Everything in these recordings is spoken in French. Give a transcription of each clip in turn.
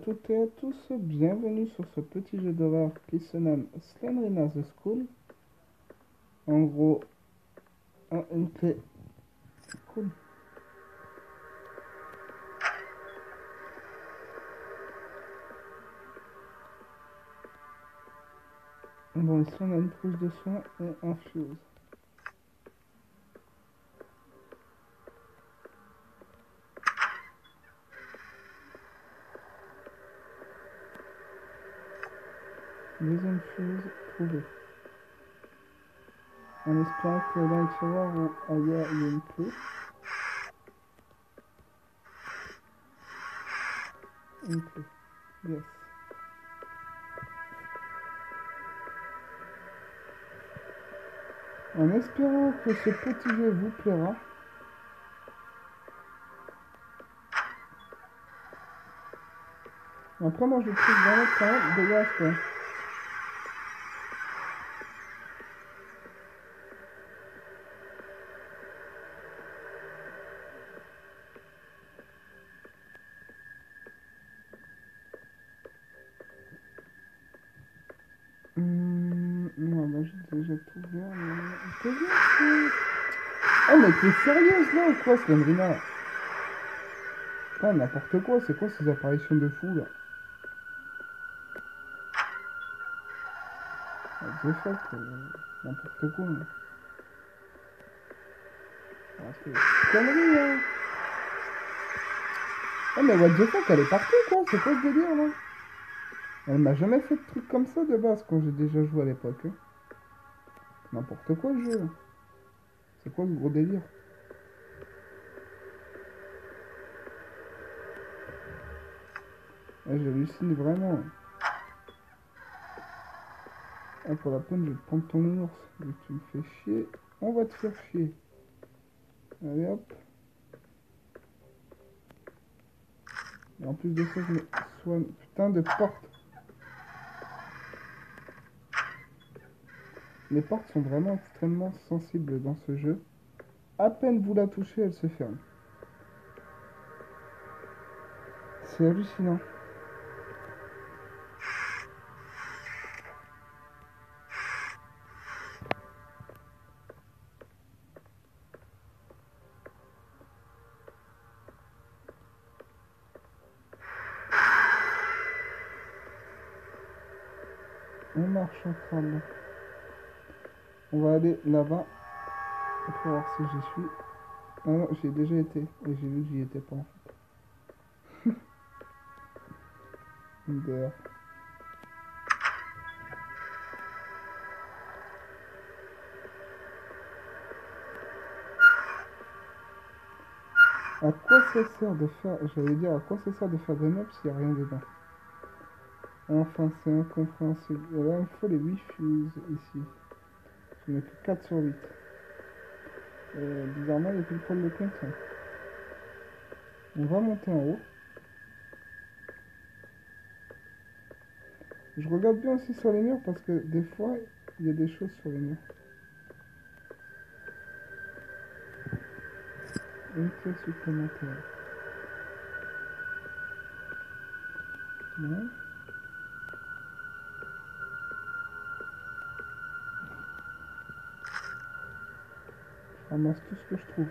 toutes et à tous, bienvenue sur ce petit jeu d'horreur qui se nomme Slendrina The School. En gros, une clé. Cool. Bon, ici on a une trousse de soins et un fuse. Deuxième fuse trouvée. En espérant que dans le tiroir ou ailleurs il y a une clé. Une clé. Yes. En espérant que ce petit jeu vous plaira. Après moi je trouve vraiment quand même dégueulasse quoi. Ouais, bah j'ai déjà tout ouvert, mais... C'est bien, ça. Oh, mais t'es sérieuse là ou quoi, Slendrina? Putain, n'importe quoi, c'est quoi ces apparitions de fou là? What the fuck, n'importe quoi. Ah, c'est connerie hein. Oh, mais what the fuck, elle est partout quoi, c'est quoi ce délire là? Elle m'a jamais fait de trucs comme ça de base quand j'ai déjà joué à l'époque. Hein. N'importe quoi le jeu. C'est quoi ce gros délire? Ah, j'hallucine vraiment. Ah, pour la peine, je vais te prendre ton ours. Vu que tu me fais chier, on va te faire chier. Allez hop. Et en plus de ça, je me soigne. Putain de porte. Les portes sont vraiment extrêmement sensibles dans ce jeu. À peine vous la touchez, elle se ferme. C'est hallucinant. On marche en crâne. On va aller là-bas pour voir si j'y suis. Ah non, j'y ai déjà été. Et j'ai vu que j'y étais pas en fait. D'ailleurs. À quoi ça sert de faire... J'allais dire, à quoi ça sert de faire des meubles s'il n'y a rien dedans? Enfin, c'est incompréhensible. Et là, il me faut les 8 fuses ici. Je n'ai que 4 sur 8. Et bizarrement, il n'y a plus le poil de contient. On va monter en haut. Je regarde bien aussi sur les murs parce que des fois, il y a des choses sur les murs. Une clé supplémentaire. Bon. Je ramasse tout ce que je trouve.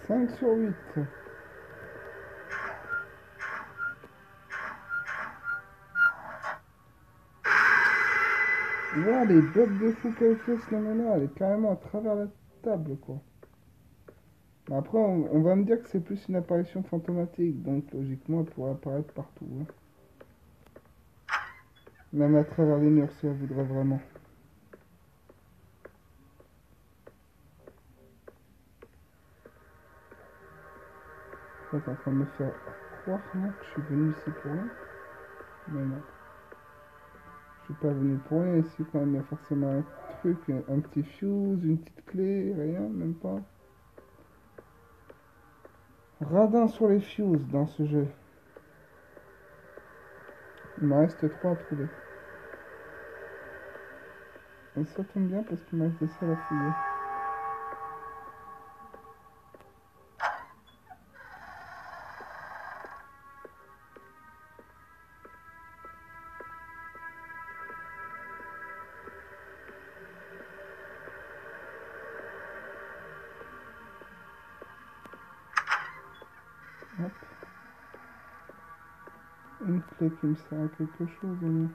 Cinq sur 8. Wow, les bugs de fou qu'elle fait, ce nana, elle est carrément à travers la table, quoi. Mais après, on va me dire que c'est plus une apparition fantomatique, donc logiquement, elle pourrait apparaître partout. Hein. Même à travers les murs, si elle voudrait vraiment. Là, t'es en train de me faire croire là, que je suis venu ici pour rien. Mais non. Je suis pas venu pour rien ici, quand même, il y a forcément un truc, un petit fuse, une petite clé, rien, même pas. Radin sur les fuses dans ce jeu. Il me reste 3 à trouver. Et ça tombe bien parce qu'il me reste des salles à fouiller. Hop. Une clé qui me sert à quelque chose, mais...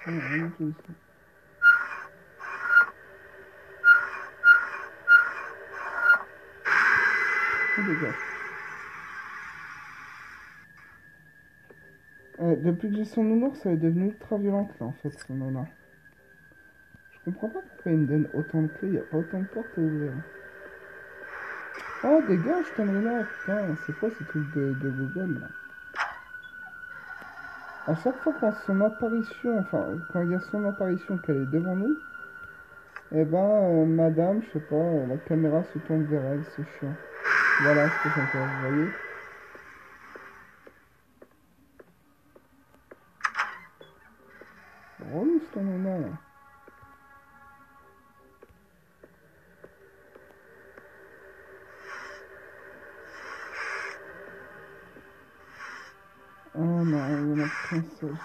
Ah, rien du tout ici. Oh, dégage. Depuis que j'ai son nounours, elle est devenue ultra violente là en fait, son nana. Je comprends pas pourquoi il me donne autant de clés, il n'y a pas autant de portes à ouvrir. Oh dégage ton nana, putain, c'est quoi ces trucs de Google là? À chaque fois quand son apparition, enfin quand il y a son apparition qu'elle est devant nous, eh ben madame, je sais pas, la caméra se tourne vers elle, c'est chiant. Voilà ce que ça me fait, vous voyez? Relou ton nana là. Oh non, il y en a plein de choses.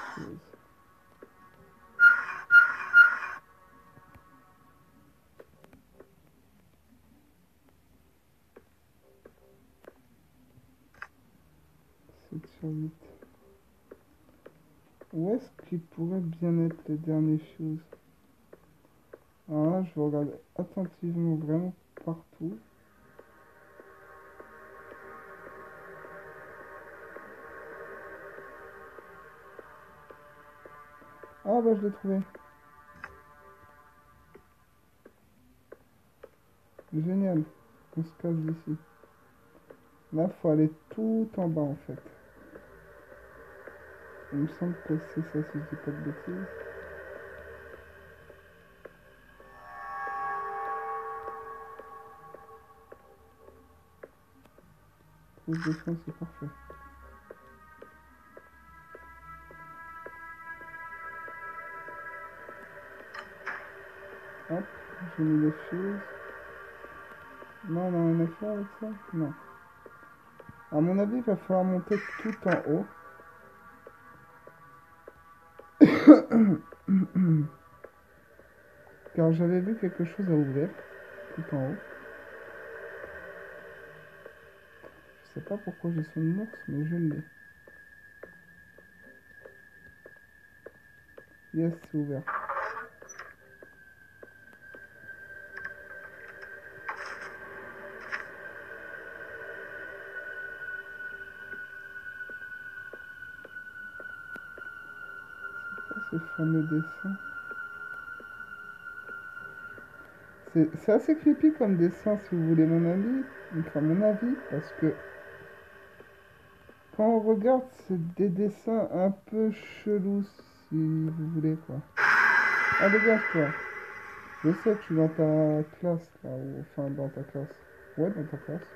C'est sur 8. Où est-ce qu'il pourrait bien être les dernières choses? Alors là, je vais regarder attentivement vraiment partout. Ah bah je l'ai trouvé. Génial. On se casse d'ici. Là, faut aller tout en bas en fait. Il me semble que c'est ça si je dis pas de bêtises. Trouve de soin, c'est parfait. Hop, j'ai mis les choses. Non, on a rien à faire avec ça? Non. À mon avis, il va falloir monter tout en haut. Car j'avais vu quelque chose à ouvrir tout en haut. Je sais pas pourquoi j'ai son ours, mais je l'ai. Yes, c'est ouvert. Ce fameux dessin. C'est assez creepy comme dessin, si vous voulez mon avis. Enfin, mon avis, parce que quand on regarde, c'est des dessins un peu chelous, si vous voulez, quoi. Ah, dégage-toi. Je sais que je suis dans ta classe, là, ou enfin, dans ta classe. Ouais, dans ta classe.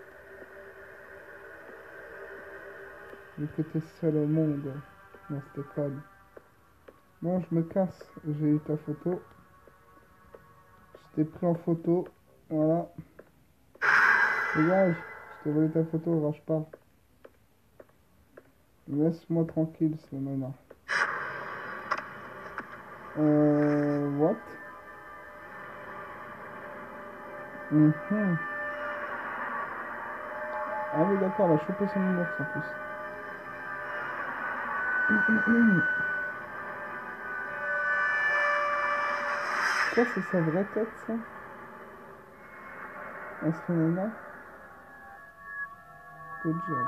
Vu que t'es seul au monde dans cette école. Bon, je me casse. J'ai eu ta photo. Je t'ai pris en photo. Voilà. Dégage. Je t'ai volé ta photo, rage pas. Laisse-moi tranquille, c'est nana. What? Mhm. Ah oui, d'accord, elle a chopé son ours en plus. Ça, c'est sa vraie tête, ça? Elle se nana? Good job.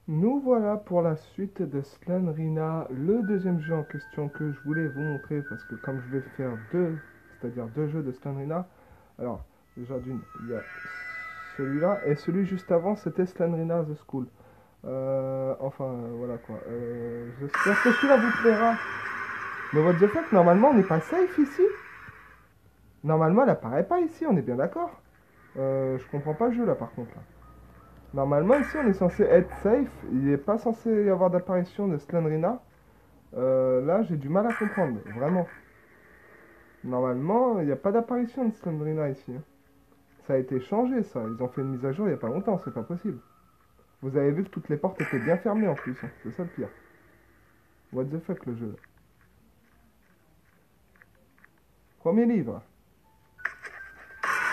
Nous voilà pour la suite de Slendrina, le deuxième jeu en question que je voulais vous montrer parce que comme je vais faire deux, c'est-à-dire deux jeux de Slendrina, alors déjà d'une, il y a celui-là et celui juste avant c'était Slendrina The School. Voilà quoi. J'espère que celui-là vous plaira. Mais what the fuck, normalement on n'est pas safe ici? Normalement elle apparaît pas ici, on est bien d'accord? Je comprends pas le jeu là par contre là. Normalement ici on est censé être safe, il n'est pas censé y avoir d'apparition de Slendrina. Là j'ai du mal à comprendre, vraiment. Normalement il n'y a pas d'apparition de Slendrina ici, hein. Ça a été changé ça, ils ont fait une mise à jour il n'y a pas longtemps, c'est pas possible. Vous avez vu que toutes les portes étaient bien fermées en plus, hein. C'est ça le pire. What the fuck le jeu. Premier livre.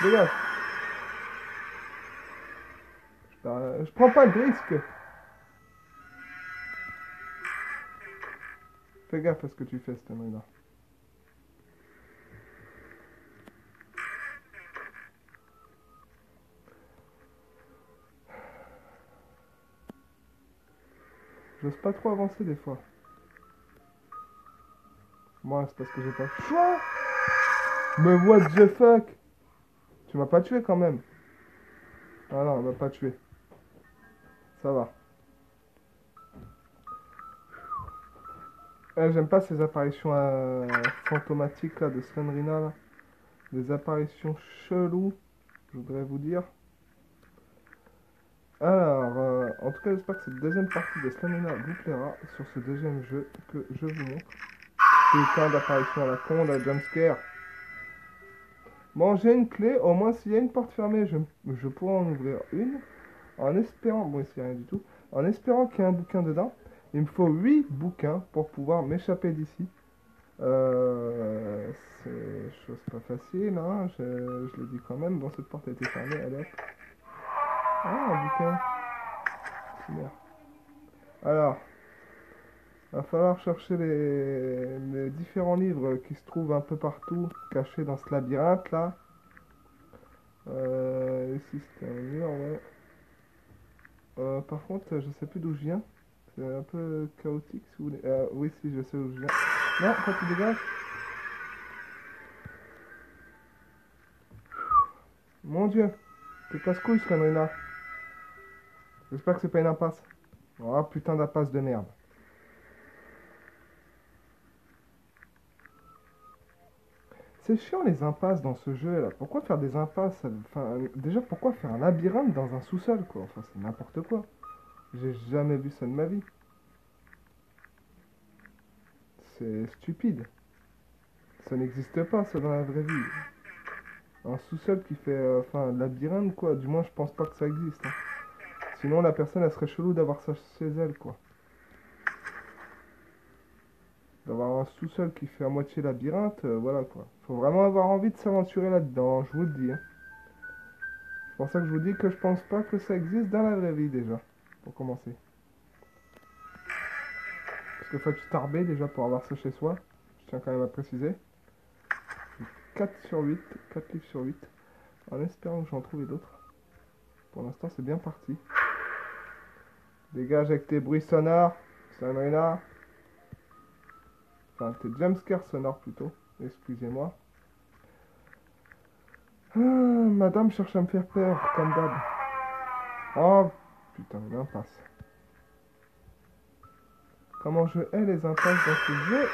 Dégage. Je prends pas de risque. Fais gaffe à ce que tu fais, cette là. J'ose pas trop avancer des fois. Moi, c'est parce que j'ai pas le choix. Mais what the fuck? Tu m'as pas tué quand même. Ah non, on m'a pas tué. Ça va. J'aime pas ces apparitions fantomatiques là de Slendrina là. Des apparitions cheloues, je voudrais vous dire. Alors, en tout cas, j'espère que cette deuxième partie de Slendrina vous plaira sur ce deuxième jeu que je vous montre. Putain d'apparition à la con, la jumpscare. Bon, j'ai une clé, au moins s'il y a une porte fermée, je pourrais en ouvrir une. En espérant, bon ici rien du tout, en espérant qu'il y ait un bouquin dedans. Il me faut 8 bouquins pour pouvoir m'échapper d'ici. C'est chose pas facile, hein, je l'ai dit quand même. Bon, cette porte a été fermée, allez hop. Ah, un bouquin. Super. Alors, va falloir chercher les différents livres qui se trouvent un peu partout, cachés dans ce labyrinthe là. Ici c'était un mur, ouais. Par contre, je sais plus d'où je viens. C'est un peu chaotique si vous voulez. Oui, si, je sais où je viens. Non, quand tu dégages. Mon dieu, t'es casse-couille, Scanrina. J'espère que c'est pas une impasse. Oh putain d'impasse de merde. C'est chiant les impasses dans ce jeu là. Pourquoi faire des impasses? Enfin, déjà, pourquoi faire un labyrinthe dans un sous-sol quoi? Enfin, c'est n'importe quoi. J'ai jamais vu ça de ma vie. C'est stupide. Ça n'existe pas, ça, dans la vraie vie. Un sous-sol qui fait, enfin, un labyrinthe, quoi. Du moins, je pense pas que ça existe, hein. Sinon, la personne, elle serait chelou d'avoir ça chez elle, quoi. D'avoir un sous-sol qui fait à moitié labyrinthe, voilà, quoi. Faut vraiment avoir envie de s'aventurer là-dedans, je vous le dis, hein. C'est pour ça que je vous dis que je pense pas que ça existe dans la vraie vie, déjà. Pour commencer. Parce qu'il faut être starbé, déjà, pour avoir ça chez soi. Je tiens quand même à préciser. 4 sur 8, 4 livres sur 8. En espérant que j'en trouve d'autres. Pour l'instant, c'est bien parti. Dégage avec tes bruits sonores, Sandrina. Enfin, tes jumpscares sonores plutôt. Excusez-moi. Ah, madame cherche à me faire peur, comme d'hab. Oh, putain, une impasse. Comment je hais les impasses dans ce jeu.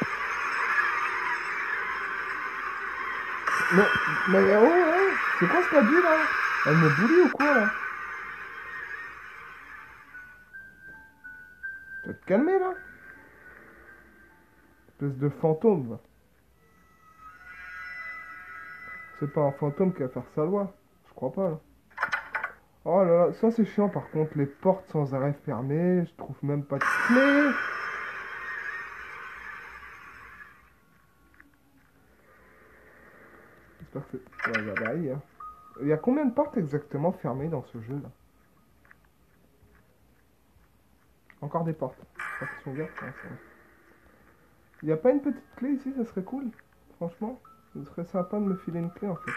Mais oh, ouais. C'est quoi ce qu'elle dit là? Elle me bully ou quoi là? Tu vas te calmer là? Espèce de fantôme, va. C'est pas un fantôme qui va faire sa loi. Je crois pas là. Oh là là, ça c'est chiant par contre, les portes sans arrêt fermées, je trouve même pas de clé. J'espère que c'est... Ouais, bah, bah, hein. Il y a combien de portes exactement fermées dans ce jeu là? Encore des portes. J'espère qu'elles sont ouvertes. Ouais, c'est vrai. Il n'y a pas une petite clé ici, ça serait cool. Franchement, ce serait sympa de me filer une clé en fait.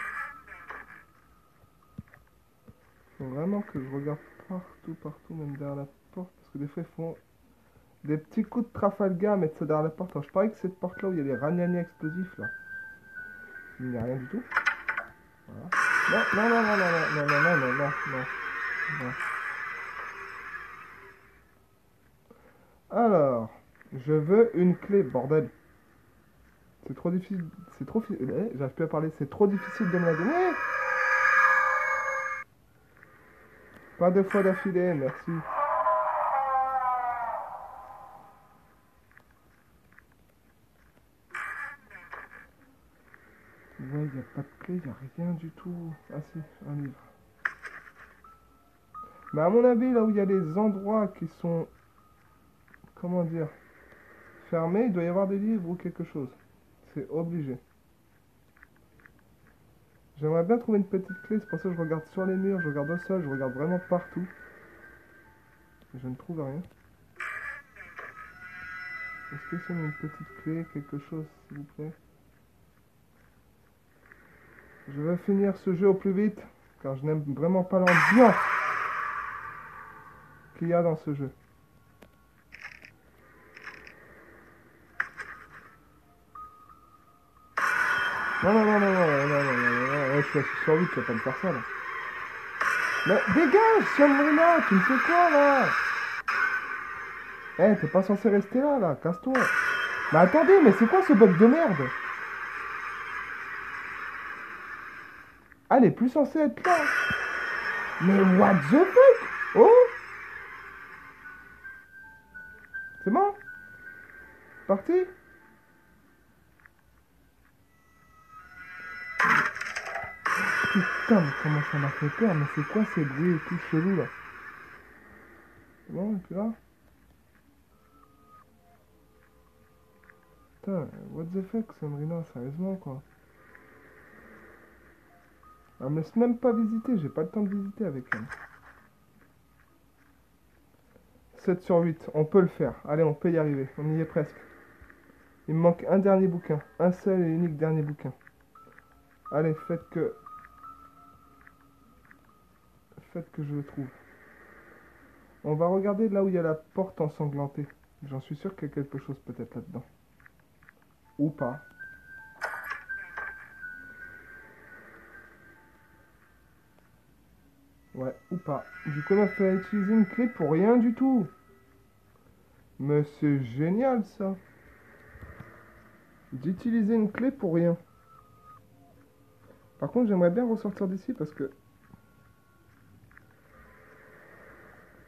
Faut vraiment que je regarde partout, partout, même derrière la porte. Parce que des fois ils font des petits coups de Trafalgar, mettre ça derrière la porte. Alors je parie que cette porte là où il y a les ragnagnas explosifs là. Il n'y a rien du tout. Voilà. Non, non, non, non, non, non, non, non, non, non, non, non. Alors, je veux une clé, bordel. C'est trop difficile. C'est trop... J'arrive plus à parler. C'est trop difficile de me la donner. Pas deux fois d'affilée, merci. Ouais, il n'y a pas de clé, il n'y a rien du tout. Ah si, un livre. Mais à mon avis, là où il y a les endroits qui sont... Comment dire? Fermés, il doit y avoir des livres ou quelque chose. C'est obligé. J'aimerais bien trouver une petite clé, c'est pour ça que je regarde sur les murs, je regarde au sol, je regarde vraiment partout. Je ne trouve rien. Est-ce que c'est une petite clé, quelque chose, s'il vous plaît? Je vais finir ce jeu au plus vite, car je n'aime vraiment pas l'ambiance qu'il y a dans ce jeu. Non, non, non, non, non, non, non, non, non, non, je suis assis sur 8, tu vas pas me faire ça, là. Mais dégage, Shamrina, tu me fais quoi, là? Eh, t'es pas censé rester là, là, casse-toi. Mais attendez, mais c'est quoi ce bug de merde? Elle est plus censée être là. Mais what the fuck? Oh? C'est bon? Parti? Putain, mais comment ça m'a fait peur? Mais c'est quoi ces bruits et tout chelou là? C'est bon, et puis là? Putain, what the fuck, Sandrina, sérieusement quoi? Elle me laisse même pas visiter, j'ai pas le temps de visiter avec elle. 7 sur 8, on peut le faire. Allez, on peut y arriver, on y est presque. Il me manque un dernier bouquin, un seul et unique dernier bouquin. Allez, faites que je le trouve. On va regarder là où il y a la porte ensanglantée. J'en suis sûr qu'il y a quelque chose peut-être là-dedans. Ou pas. Ouais, ou pas. Du coup, on m'a fait utiliser une clé pour rien du tout. Mais c'est génial ça. D'utiliser une clé pour rien. Par contre, j'aimerais bien ressortir d'ici parce que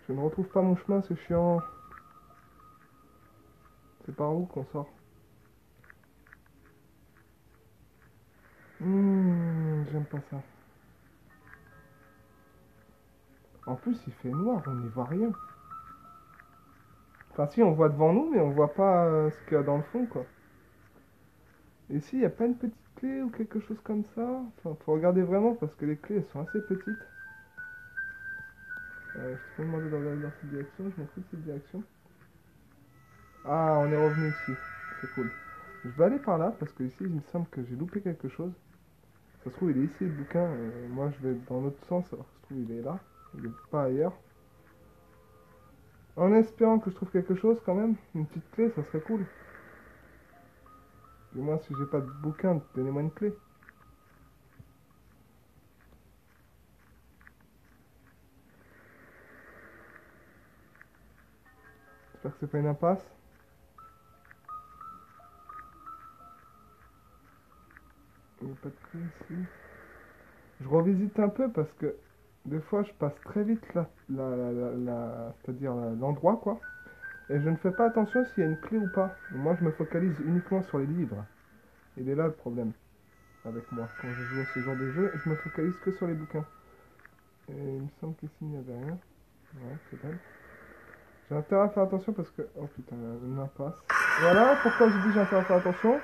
je ne retrouve pas mon chemin, c'est chiant. C'est par où qu'on sort? J'aime pas ça. En plus, il fait noir, on n'y voit rien. Enfin, si, on voit devant nous, mais on voit pas ce qu'il y a dans le fond, quoi. Et ici, il n'y a pas une petite clé ou quelque chose comme ça? Enfin, faut regarder vraiment parce que les clés, elles sont assez petites. Je te peux demander de regarder dans cette direction, je m'en fous de cette direction. Ah, on est revenu ici. C'est cool. Je vais aller par là parce que ici, il me semble que j'ai loupé quelque chose. Ça se trouve, il est ici le bouquin. Moi, je vais dans l'autre sens. Alors, ça se trouve, il est là. Il est pas ailleurs. En espérant que je trouve quelque chose quand même. Une petite clé, ça serait cool. Et moi, si j'ai pas de bouquin, donnez-moi une clé. J'espère que c'est pas une impasse. Il n'y a pas de clé ici. Je revisite un peu parce que des fois, je passe très vite c'est-à-dire l'endroit, quoi. Et je ne fais pas attention s'il y a une clé ou pas. Moi, je me focalise uniquement sur les livres. Il est là le problème avec moi. Quand je joue à ce genre de jeu, je me focalise que sur les bouquins. Et il me semble qu'ici, il n'y avait rien. Ouais, c'est bon. J'ai intérêt à faire attention parce que... Oh putain, une impasse. Voilà pourquoi je dis j'ai intérêt à faire attention.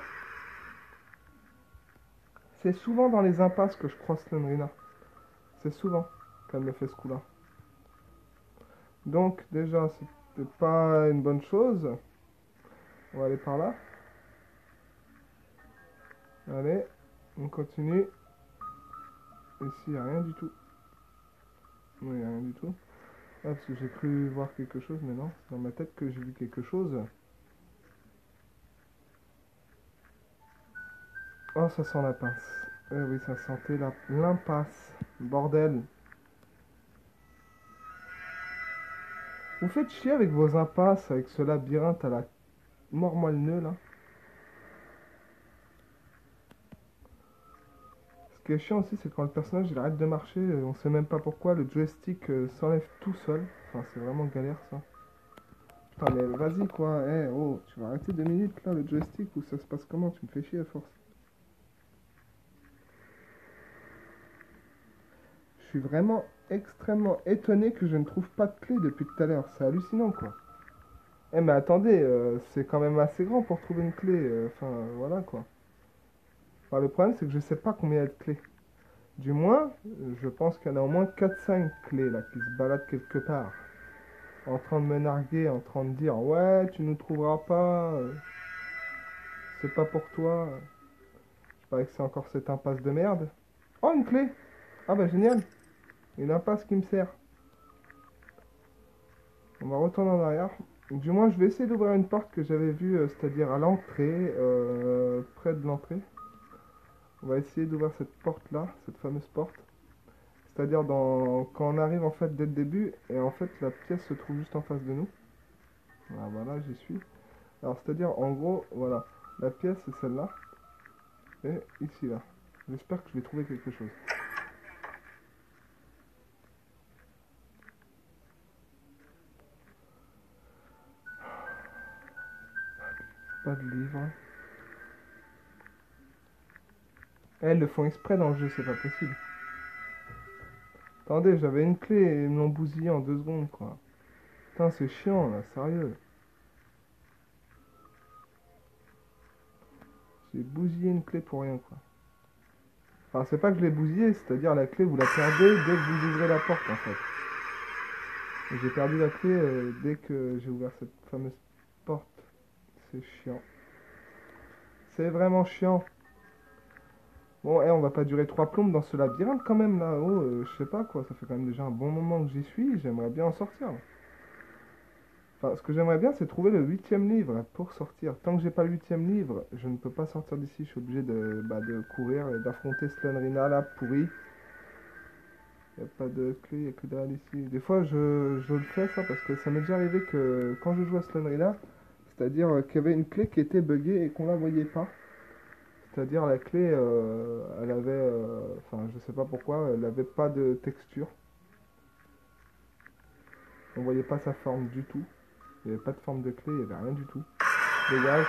C'est souvent dans les impasses que je croise Slendrina. C'est souvent qu'elle me fait ce coup-là. Donc, déjà, c'était pas une bonne chose. On va aller par là. Allez, on continue. Ici, il n'y a rien du tout. Non, il n'y a rien du tout. Ah, parce que j'ai cru voir quelque chose, mais non. C'est dans ma tête que j'ai vu quelque chose. Oh, ça sent la pince. Eh oui, ça sentait l'impasse. Bordel. Vous faites chier avec vos impasses, avec ce labyrinthe à la mort moelle-nœud, là. qui est chiant aussi, c'est quand le personnage il arrête de marcher, on sait même pas pourquoi, le joystick s'enlève tout seul. Enfin, c'est vraiment galère ça. Putain, mais vas-y quoi, oh, tu vas arrêter 2 minutes là, le joystick, ou ça se passe comment? Tu me fais chier à force. Je suis vraiment extrêmement étonné que je ne trouve pas de clé depuis tout à l'heure. C'est hallucinant quoi. Mais attendez, c'est quand même assez grand pour trouver une clé. Enfin, voilà quoi. Enfin, le problème, c'est que je sais pas combien il y a de clés. Du moins, je pense qu'il y en a au moins 4-5 clés là qui se baladent quelque part. En train de me narguer, en train de dire ouais, tu nous trouveras pas. C'est pas pour toi. Je parie que c'est encore cette impasse de merde. Oh, une clé! Ah bah génial! Une impasse qui me sert. On va retourner en arrière. Du moins, je vais essayer d'ouvrir une porte que j'avais vue, c'est-à-dire à l'entrée, près de l'entrée. On va essayer d'ouvrir cette porte-là, cette fameuse porte. C'est-à-dire quand on arrive en fait dès le début, et en fait la pièce se trouve juste en face de nous. Ah, voilà, j'y suis. Alors, c'est-à-dire, en gros, voilà, la pièce c'est celle-là, et ici, là. J'espère que je vais trouver quelque chose. Pas de livre. Elles le font exprès dans le jeu, c'est pas possible. Attendez, j'avais une clé et ils me l'ont bousillé en 2 secondes, quoi. Putain, c'est chiant, là, sérieux. J'ai bousillé une clé pour rien, quoi. Enfin, c'est pas que je l'ai bousillé, c'est-à-dire la clé, vous la perdez dès que vous ouvrez la porte, en fait. Et j'ai perdu la clé dès que j'ai ouvert cette fameuse porte. C'est chiant. C'est vraiment chiant. Bon, on va pas durer 3 plombes dans ce labyrinthe quand même, là. Oh, je sais pas, quoi. Ça fait quand même déjà un bon moment que j'y suis. J'aimerais bien en sortir. Enfin, ce que j'aimerais bien, c'est trouver le 8e livre pour sortir. Tant que j'ai pas le 8e livre, je ne peux pas sortir d'ici. Je suis obligé de courir et d'affronter Slendrina, là, pourri. Il n'y a pas de clé, il n'y a que dalle ici. Des fois, je le fais, ça, parce que ça m'est déjà arrivé que quand je joue à Slendrina, c'est-à-dire qu'il y avait une clé qui était buggée et qu'on la voyait pas. C'est-à-dire la clé, elle avait, enfin, je sais pas pourquoi, elle avait pas de texture. On voyait pas sa forme du tout. Il n'y avait pas de forme de clé, il n'y avait rien du tout. Dégage.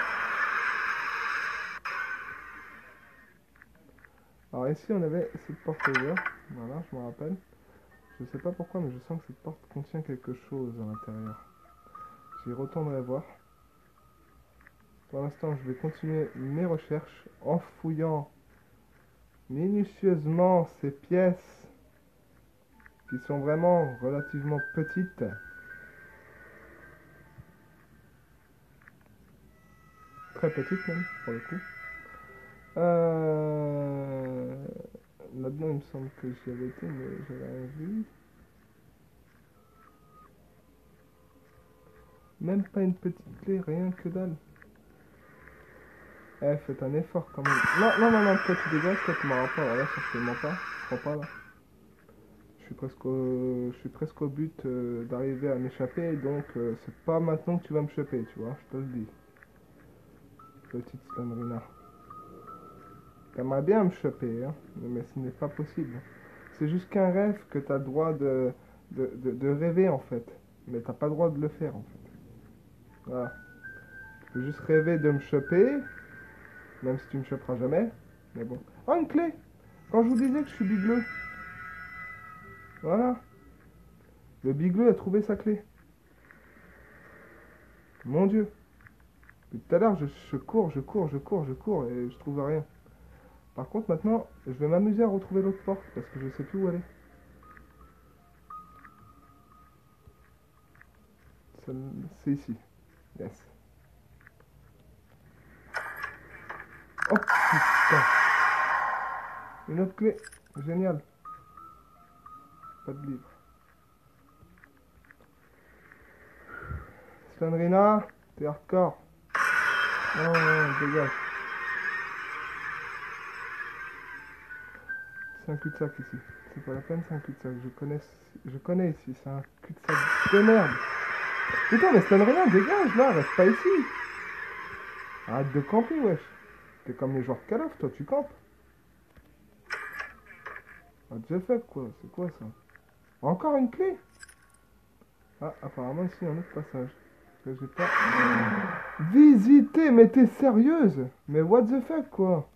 Alors ici on avait cette porte ouverte. Voilà, je me rappelle. Je sais pas pourquoi, mais je sens que cette porte contient quelque chose à l'intérieur. J'y retournerai voir. Pour l'instant, je vais continuer mes recherches en fouillant minutieusement ces pièces qui sont vraiment relativement petites. Très petites même, pour le coup. Là-dedans, il me semble que j'y avais été, mais j'avais rien vu. Même pas une petite clé, rien que dalle. Faites un effort quand même. Non, non, non, non, toi tu dégages, toi tu m'auras pas, là, certainement pas. Je crois pas, là. Je suis presque au but d'arriver à m'échapper, donc c'est pas maintenant que tu vas me choper, tu vois, je te le dis. Petite Slendrina. T'aimerais bien me choper, hein, mais ce n'est pas possible. C'est juste qu'un rêve que t'as le droit de rêver, en fait. Mais t'as pas le droit de le faire, en fait. Voilà. Tu peux juste rêver de me choper, même si tu me choperas jamais. Mais bon. Oh, une clé! Quand je vous disais que je suis bigleux. Voilà. Le bigleux a trouvé sa clé. Mon Dieu. Depuis tout à l'heure, je cours et je trouve rien. Par contre, maintenant, je vais m'amuser à retrouver l'autre porte parce que je sais plus où elle est. C'est ici. Yes. Oh putain. Une autre clé. Génial. Pas de livre. Slendrina, t'es hardcore. Non, dégage. C'est un cul-de-sac ici. C'est pas la peine, c'est un cul-de-sac. Je connais ici, c'est un cul-de-sac de merde. Putain, mais Slendrina, dégage là, reste pas ici. Arrête de camper, wesh. T'es comme les joueurs de Call of, toi tu campes. What the fuck, quoi? C'est quoi ça? Encore une clé? Ah, apparemment ici il y a un autre passage. Que j'ai pas... Visiter, mais t'es sérieuse? Mais what the fuck, quoi?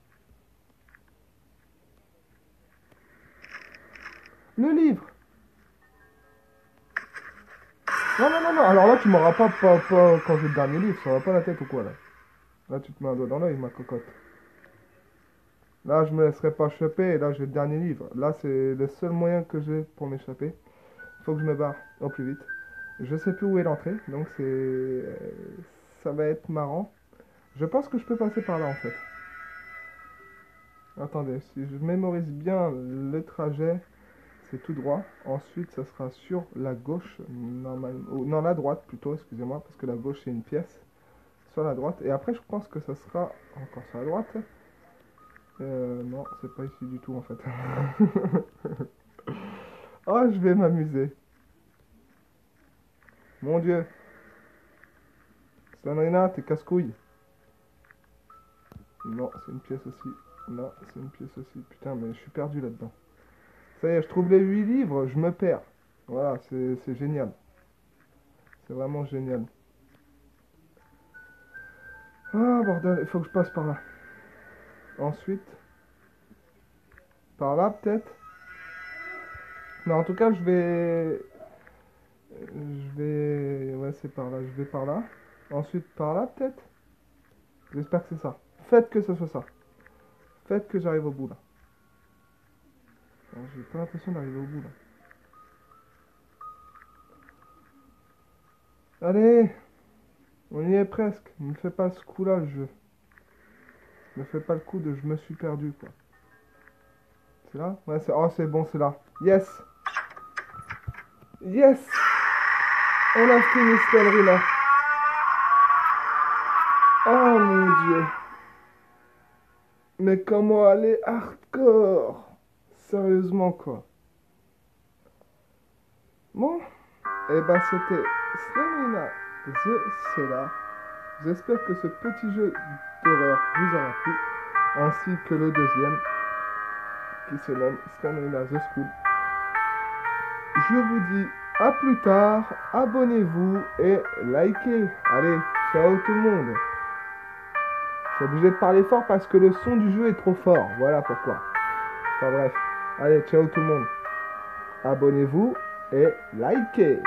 Le livre! Non, non, non, non, alors là tu m'auras pas quand j'ai le dernier livre, ça va pas la tête ou quoi là? Là tu te mets un doigt dans l'œil, ma cocotte. Là je me laisserai pas choper, et là j'ai le dernier livre. Là c'est le seul moyen que j'ai pour m'échapper. Faut que je me barre au plus vite. Je sais plus où est l'entrée, donc ça va être marrant. Je pense que je peux passer par là en fait. Attendez, si je mémorise bien le trajet, c'est tout droit. Ensuite, ça sera sur la gauche, normalement. Non, la droite plutôt, excusez-moi, parce que la gauche c'est une pièce. Sur la droite. Et après, je pense que ça sera encore sur la droite. Non, c'est pas ici du tout en fait. Oh, je vais m'amuser. Mon Dieu. Sandrina, t'es casse-couille. Non, c'est une pièce aussi. Là, c'est une pièce aussi. Putain, mais je suis perdu là-dedans. Ça y est, je trouve les 8 livres, je me perds. Voilà, c'est génial. C'est vraiment génial. Ah, bordel, il faut que je passe par là. Ensuite, par là peut-être. Mais en tout cas, ouais, c'est par là. Je vais par là. Ensuite, par là peut-être. J'espère que c'est ça. Faites que ce soit ça. Faites que j'arrive au bout là. J'ai pas l'impression d'arriver au bout là. Allez, on y est presque. Ne me fais pas ce coup là, le jeu. Ne fais pas le coup de je me suis perdu quoi. C'est là? Ouais, oh, c'est bon, c'est là. Yes! Yes! On a fini ce connerie là. Oh mon Dieu. Mais comment aller hardcore? Sérieusement quoi. Bon, et ben c'était Slamina The Cellar. J'espère que ce petit jeu d'horreur vous aura plu, ainsi que le deuxième, qui se nomme Slamina The School. Je vous dis à plus tard, abonnez-vous et likez. Allez, ciao tout le monde. Je suis obligé de parler fort parce que le son du jeu est trop fort, voilà pourquoi. Enfin bref, allez, ciao tout le monde. Abonnez-vous et likez.